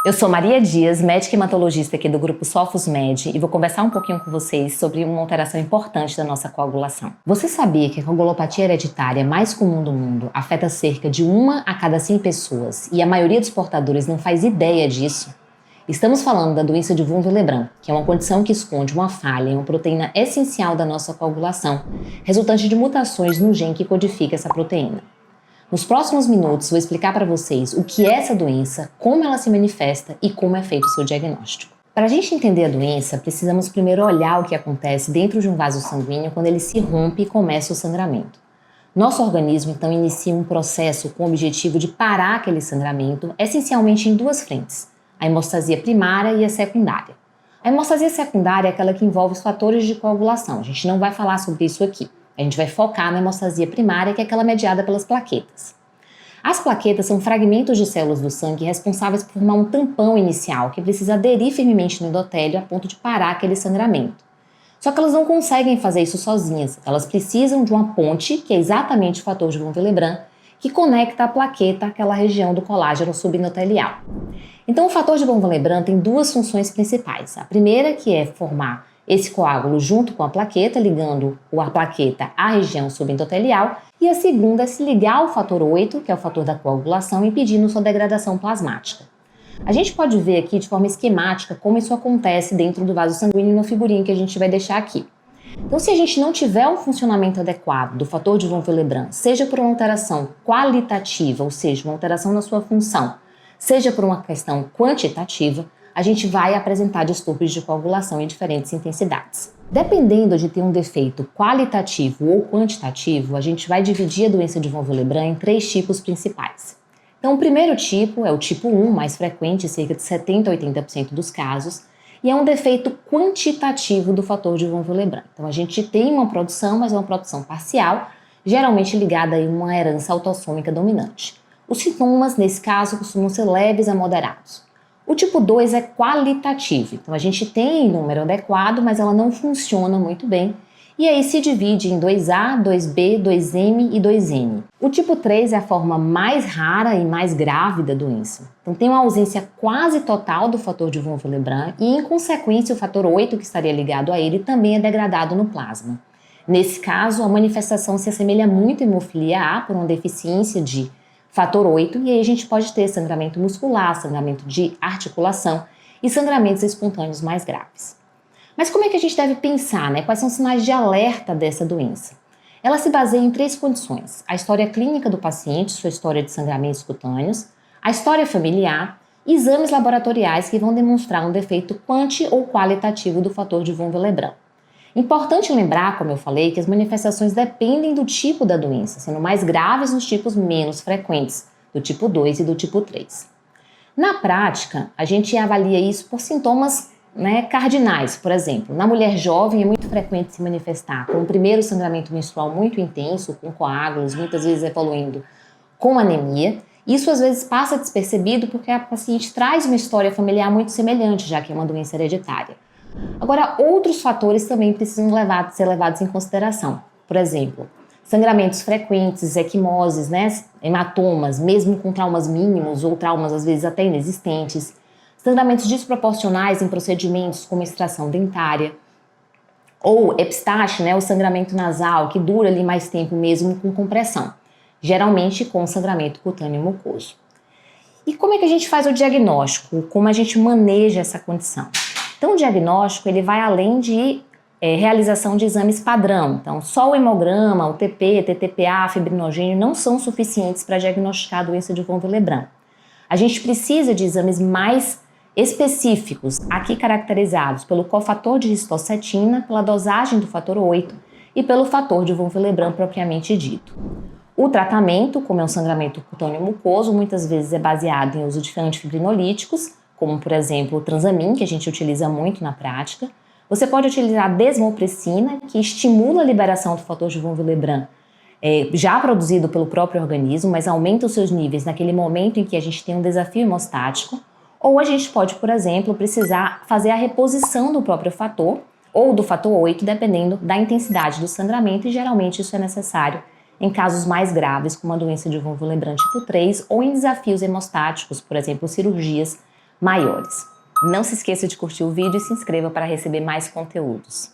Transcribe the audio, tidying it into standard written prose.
Eu sou Maria Dias, médica hematologista aqui do grupo SOFOS-MED e vou conversar um pouquinho com vocês sobre uma alteração importante da nossa coagulação. Você sabia que a coagulopatia hereditária mais comum do mundo afeta cerca de 1 a cada 100 pessoas e a maioria dos portadores não faz ideia disso? Estamos falando da doença de von Willebrand, que é uma condição que esconde uma falha em uma proteína essencial da nossa coagulação, resultante de mutações no gene que codifica essa proteína. Nos próximos minutos vou explicar para vocês o que é essa doença, como ela se manifesta e como é feito o seu diagnóstico. Para a gente entender a doença, precisamos primeiro olhar o que acontece dentro de um vaso sanguíneo quando ele se rompe e começa o sangramento. Nosso organismo então inicia um processo com o objetivo de parar aquele sangramento, essencialmente em 2 frentes, a hemostasia primária e a secundária. A hemostasia secundária é aquela que envolve os fatores de coagulação, a gente não vai falar sobre isso aqui. A gente vai focar na hemostasia primária, que é aquela mediada pelas plaquetas. As plaquetas são fragmentos de células do sangue responsáveis por formar um tampão inicial que precisa aderir firmemente no endotélio a ponto de parar aquele sangramento. Só que elas não conseguem fazer isso sozinhas, elas precisam de uma ponte, que é exatamente o fator de von Willebrand, que conecta a plaqueta àquela região do colágeno subendotelial. Então o fator de von Willebrand tem 2 funções principais. A primeira, que é formar esse coágulo junto com a plaqueta, ligando a plaqueta à região subendotelial, e a segunda é se ligar ao fator 8, que é o fator da coagulação, impedindo sua degradação plasmática. A gente pode ver aqui de forma esquemática como isso acontece dentro do vaso sanguíneo no figurinho que a gente vai deixar aqui. Então, se a gente não tiver um funcionamento adequado do fator de von Willebrand, seja por uma alteração qualitativa, ou seja, uma alteração na sua função, seja por uma questão quantitativa, a gente vai apresentar distúrbios de coagulação em diferentes intensidades. Dependendo de ter um defeito qualitativo ou quantitativo, a gente vai dividir a doença de von Willebrand em 3 tipos principais. Então, o primeiro tipo é o tipo 1, mais frequente, cerca de 70 a 80% dos casos, e é um defeito quantitativo do fator de von Willebrand. Então, a gente tem uma produção, mas é uma produção parcial, geralmente ligada a uma herança autossômica dominante. Os sintomas, nesse caso, costumam ser leves a moderados. O tipo 2 é qualitativo, então a gente tem número adequado, mas ela não funciona muito bem, e aí se divide em 2A, 2B, 2M e 2N. O tipo 3 é a forma mais rara e mais grave da doença. Então tem uma ausência quase total do fator de von Willebrand e, em consequência, o fator 8, que estaria ligado a ele, também é degradado no plasma. Nesse caso, a manifestação se assemelha muito à hemofilia A por uma deficiência de fator 8, e aí a gente pode ter sangramento muscular, sangramento de articulação e sangramentos espontâneos mais graves. Mas como é que a gente deve pensar, né? Quais são os sinais de alerta dessa doença? Ela se baseia em 3 condições: a história clínica do paciente, sua história de sangramentos cutâneos, a história familiar e exames laboratoriais que vão demonstrar um defeito quanti ou qualitativo do fator de von Willebrand. Importante lembrar, como eu falei, que as manifestações dependem do tipo da doença, sendo mais graves nos tipos menos frequentes, do tipo 2 e do tipo 3. Na prática, a gente avalia isso por sintomas cardinais. Por exemplo, na mulher jovem é muito frequente se manifestar com um primeiro sangramento menstrual muito intenso, com coágulos, muitas vezes evoluindo com anemia. Isso às vezes passa despercebido porque a paciente traz uma história familiar muito semelhante, já que é uma doença hereditária. Agora, outros fatores também precisam ser levados em consideração. Por exemplo, sangramentos frequentes, equimoses, hematomas, mesmo com traumas mínimos ou traumas às vezes até inexistentes, sangramentos desproporcionais em procedimentos como extração dentária, ou epistaxe, o sangramento nasal, que dura ali mais tempo mesmo com compressão, geralmente com sangramento cutâneo mucoso. E como é que a gente faz o diagnóstico? Como a gente maneja essa condição? Então, o diagnóstico ele vai além de realização de exames padrão. Então, só o hemograma, o TP, TTPA, fibrinogênio não são suficientes para diagnosticar a doença de von Willebrand. A gente precisa de exames mais específicos, aqui caracterizados pelo cofator de histocetina, pela dosagem do fator 8 e pelo fator de von Willebrand propriamente dito. O tratamento, como é um sangramento cutâneo mucoso, muitas vezes é baseado em uso de antifibrinolíticos, como por exemplo o transamin, que a gente utiliza muito na prática. Você pode utilizar a desmopressina, que estimula a liberação do fator de von Willebrand, já produzido pelo próprio organismo, mas aumenta os seus níveis naquele momento em que a gente tem um desafio hemostático. Ou a gente pode, por exemplo, precisar fazer a reposição do próprio fator, ou do fator 8, dependendo da intensidade do sangramento, e geralmente isso é necessário em casos mais graves, como a doença de von Willebrand tipo 3, ou em desafios hemostáticos, por exemplo, cirurgias maiores. Não se esqueça de curtir o vídeo e se inscreva para receber mais conteúdos.